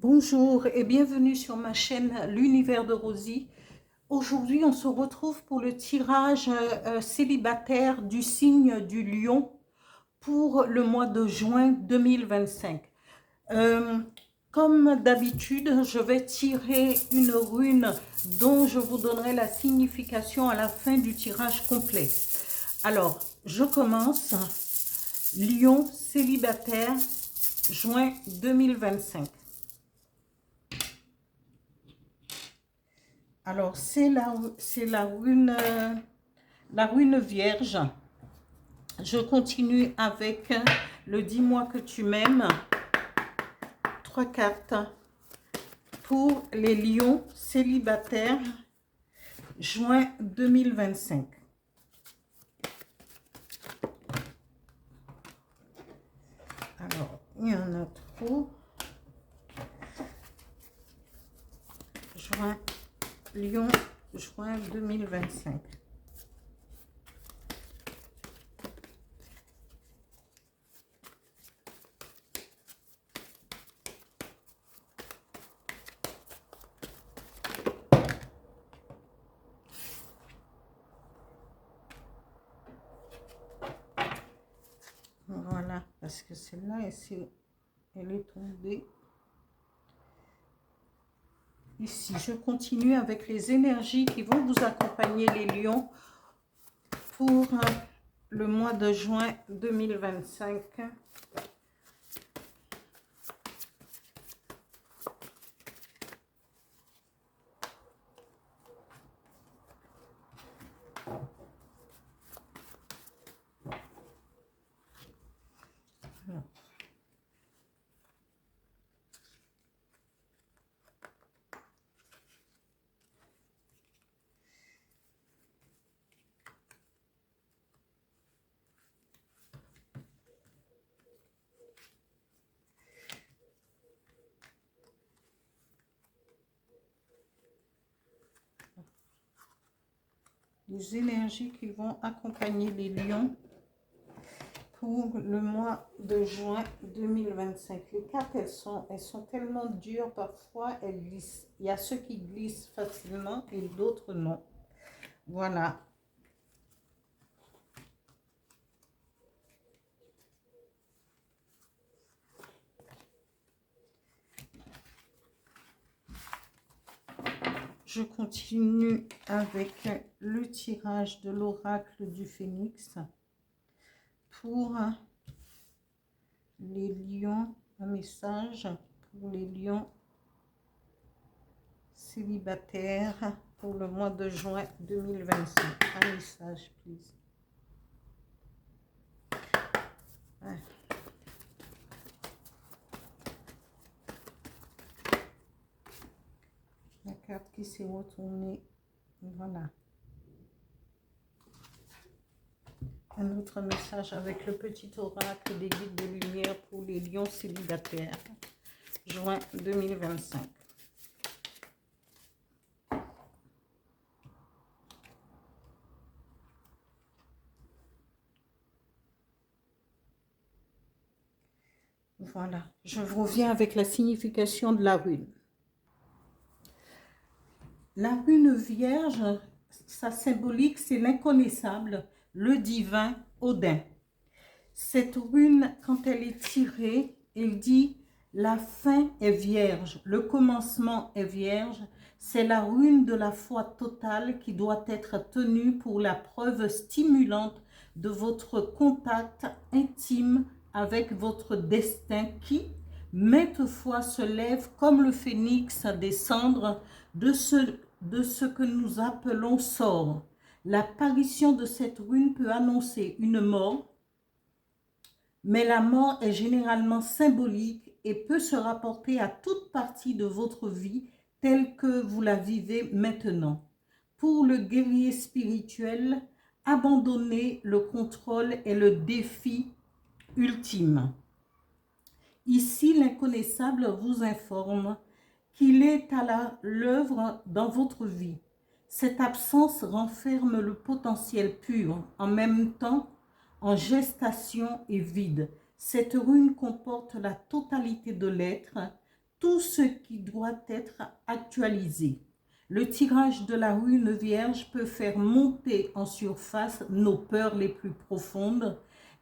Bonjour et bienvenue sur ma chaîne L'Univers de Rosie. Aujourd'hui, on se retrouve pour le tirage célibataire du signe du Lion pour le mois de juin 2025. Comme d'habitude, je vais tirer une rune dont je vous donnerai la signification à la fin du tirage complet. Alors, je commence. Lion célibataire, juin 2025. Alors, c'est la rune vierge. Je continue avec le dis-moi que tu m'aimes. 3 cartes pour les lions célibataires, juin 2025. Alors, il y en a trop. Lion, juin 2025. Voilà, parce que celle-là, elle est tombée ici. Je continue avec les énergies qui vont vous accompagner, les lions, pour le mois de juin 2025. Les énergies qui vont accompagner les lions pour le mois de juin 2025. Les cartes, elles sont tellement dures parfois, elles glissent. Il y a ceux qui glissent facilement et d'autres non. Voilà. Je continue avec le tirage de l'oracle du Phénix pour les lions, un message pour les lions célibataires pour le mois de juin 2025. Un message, please. Ouais. La carte qui s'est retournée, voilà. Un autre message avec le petit oracle des guides de lumière pour les lions célibataires, juin 2025. Voilà, je reviens avec la signification de la rune. La rune vierge, sa symbolique, c'est l'inconnaissable, le divin, Odin. Cette rune, quand elle est tirée, elle dit « La fin est vierge, le commencement est vierge ». C'est la rune de la foi totale qui doit être tenue pour la preuve stimulante de votre contact intime avec votre destin qui, maintes fois, se lève comme le phénix des cendres de ce que nous appelons sort. L'apparition de cette rune peut annoncer une mort, mais la mort est généralement symbolique et peut se rapporter à toute partie de votre vie telle que vous la vivez maintenant. Pour le guerrier spirituel, abandonner le contrôle est le défi ultime. Ici, l'inconnaissable vous informe qu'il est à l'œuvre dans votre vie. Cette absence renferme le potentiel pur, en même temps en gestation et vide. Cette rune comporte la totalité de l'être, tout ce qui doit être actualisé. Le tirage de la rune Vierge peut faire monter en surface nos peurs les plus profondes.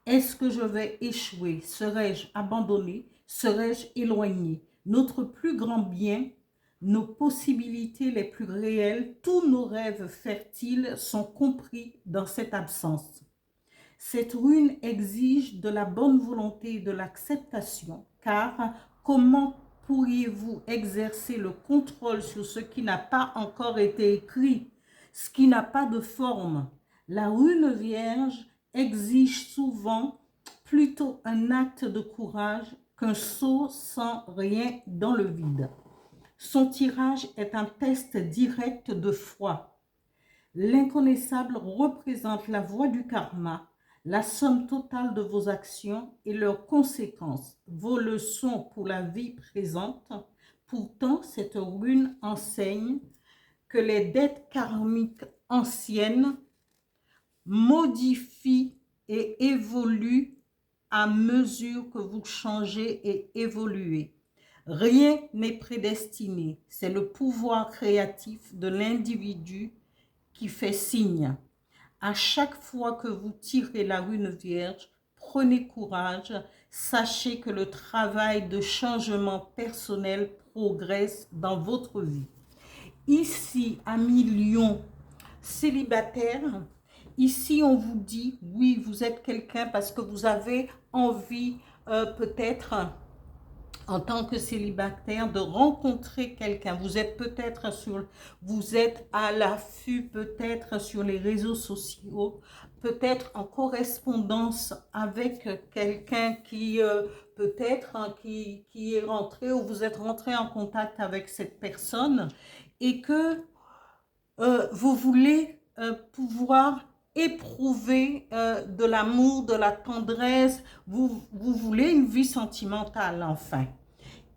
Est-ce que je vais échouer? Serai-je abandonné? Serai-je éloigné? Notre plus grand bien, nos possibilités les plus réelles, tous nos rêves fertiles sont compris dans cette absence. Cette rune exige de la bonne volonté et de l'acceptation, car comment pourriez-vous exercer le contrôle sur ce qui n'a pas encore été écrit, ce qui n'a pas de forme? La rune Vierge exige souvent plutôt un acte de courage qu'un saut sans rien dans le vide. Son tirage est un test direct de foi. L'inconnaissable représente la voie du karma, la somme totale de vos actions et leurs conséquences, vos leçons pour la vie présente. Pourtant, cette rune enseigne que les dettes karmiques anciennes modifient et évoluent à mesure que vous changez et évoluez. Rien n'est prédestiné, c'est le pouvoir créatif de l'individu qui fait signe. À chaque fois que vous tirez la rune Vierge, prenez courage, sachez que le travail de changement personnel progresse dans votre vie. Ici, amis Lion célibataire, ici on vous dit, oui, vous êtes quelqu'un parce que vous avez envie peut-être en tant que célibataire, de rencontrer quelqu'un. Vous êtes peut-être vous êtes à l'affût peut-être sur les réseaux sociaux, peut-être en correspondance avec quelqu'un qui peut-être qui est rentré ou vous êtes rentré en contact avec cette personne et que vous voulez pouvoir éprouver de l'amour, de la tendresse, vous voulez une vie sentimentale enfin.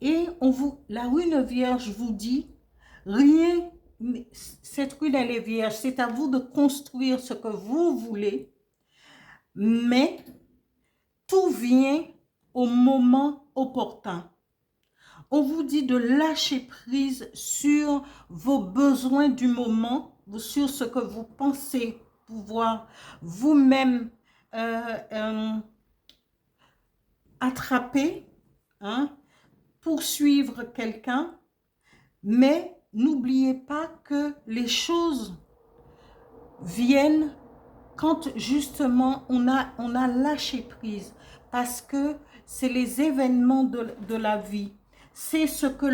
Et la rune Vierge vous dit, rien, cette rune elle est vierge, c'est à vous de construire ce que vous voulez, mais tout vient au moment opportun. On vous dit de lâcher prise sur vos besoins du moment, sur ce que vous pensez pouvoir vous-même attraper, hein, poursuivre quelqu'un, mais n'oubliez pas que les choses viennent quand justement on a lâché prise, parce que c'est les événements de la vie, c'est ce que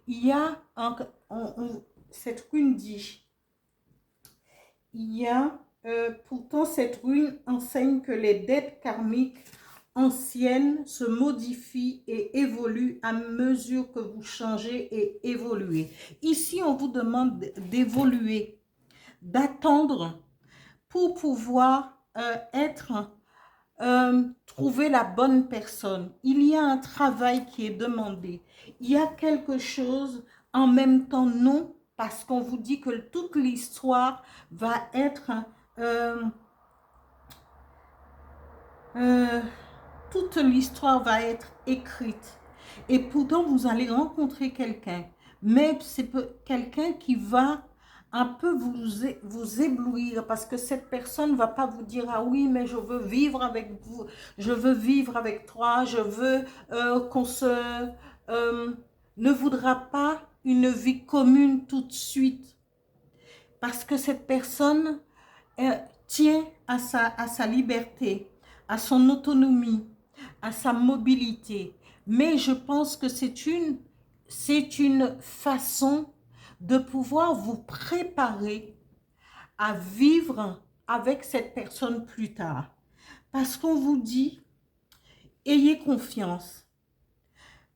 il y a, cette rune dit, il y a, pourtant cette rune enseigne que les dettes karmiques anciennes se modifient et évoluent à mesure que vous changez et évoluez. Ici, on vous demande d'évoluer, d'attendre pour pouvoir trouver la bonne personne. Il y a un travail qui est demandé. Il y a quelque chose en même temps non, parce qu'on vous dit que toute l'histoire va être toute l'histoire va être écrite. Et pourtant, vous allez rencontrer quelqu'un. Mais c'est quelqu'un qui va un peu vous éblouir, parce que cette personne ne va pas vous dire « Ah oui, mais je veux vivre avec vous, je veux vivre avec toi, je veux qu'on se... ne voudra pas une vie commune tout de suite. » Parce que cette personne tient à sa liberté, à son autonomie, à sa mobilité. Mais je pense que c'est une façon de pouvoir vous préparer à vivre avec cette personne plus tard. Parce qu'on vous dit, ayez confiance.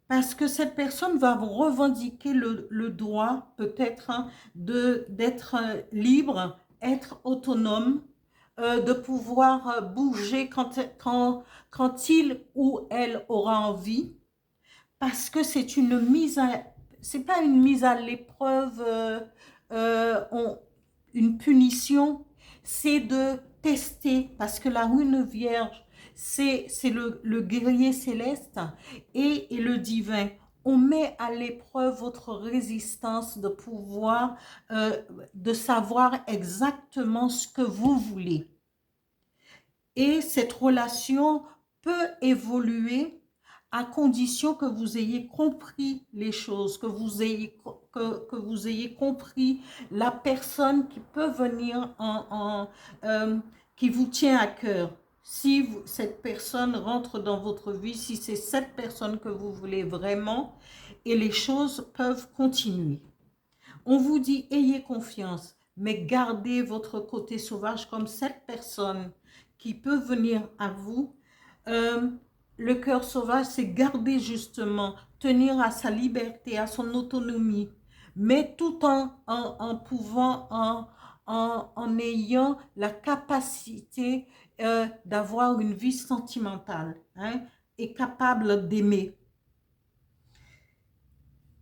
Parce que cette personne va vous revendiquer le droit peut-être d'être libre, être autonome, de pouvoir bouger quand il ou elle aura envie, parce que c'est pas une mise à l'épreuve, une punition, c'est de tester, parce que la rune Vierge, c'est le guerrier céleste et le divin. on met à l'épreuve votre résistance de pouvoir, de savoir exactement ce que vous voulez. Et cette relation peut évoluer à condition que vous ayez compris les choses, que vous ayez compris la personne qui peut venir qui vous tient à cœur. Si cette personne rentre dans votre vie, si c'est cette personne que vous voulez vraiment, et les choses peuvent continuer. On vous dit, ayez confiance, mais gardez votre côté sauvage comme cette personne qui peut venir à vous. Le cœur sauvage, c'est garder justement, tenir à sa liberté, à son autonomie, mais tout en pouvant, en ayant la capacité d'avoir une vie sentimentale, hein, et capable d'aimer.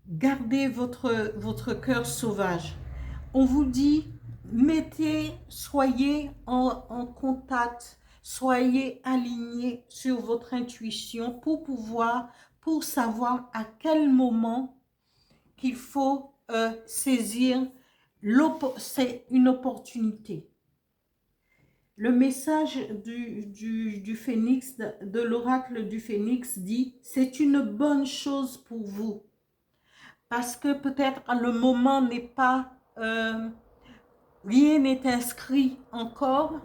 Gardez votre cœur sauvage. On vous dit, soyez en contact, soyez alignés sur votre intuition pour savoir à quel moment qu'il faut saisir c'est une opportunité. Le message du phénix, de l'oracle du phénix dit, c'est une bonne chose pour vous. Parce que peut-être le moment n'est pas, rien n'est inscrit encore,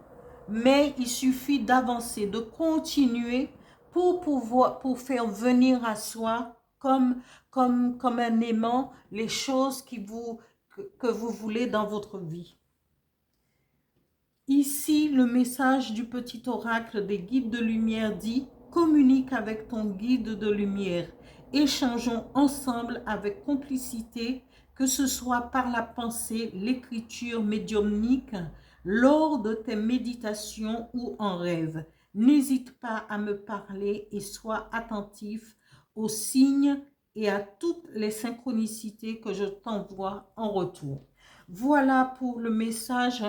mais il suffit d'avancer, de continuer pour faire venir à soi comme un aimant les choses que vous voulez dans votre vie. Ici, le message du petit oracle des guides de lumière dit, communique avec ton guide de lumière. Échangeons ensemble avec complicité, que ce soit par la pensée, l'écriture médiumnique, lors de tes méditations ou en rêve. N'hésite pas à me parler et sois attentif aux signes et à toutes les synchronicités que je t'envoie en retour. Voilà pour le message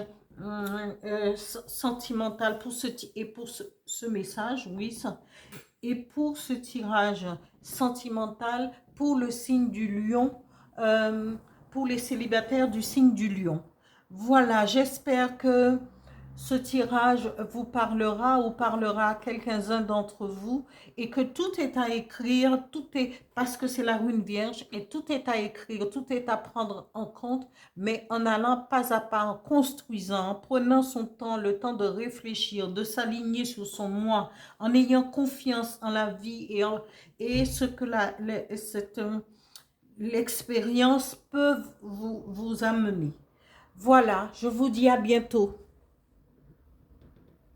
sentimental pour ce message, oui, et pour ce tirage sentimental pour le signe du lion, pour les célibataires du signe du lion. Voilà, j'espère que ce tirage vous parlera ou parlera à quelqu'un d'entre vous et que tout est à écrire, parce que c'est la rune vierge et tout est à écrire, tout est à prendre en compte, mais en allant pas à pas, en construisant, en prenant son temps, le temps de réfléchir, de s'aligner sur son moi, en ayant confiance en la vie et ce que l'expérience peut vous amener. Voilà, je vous dis à bientôt.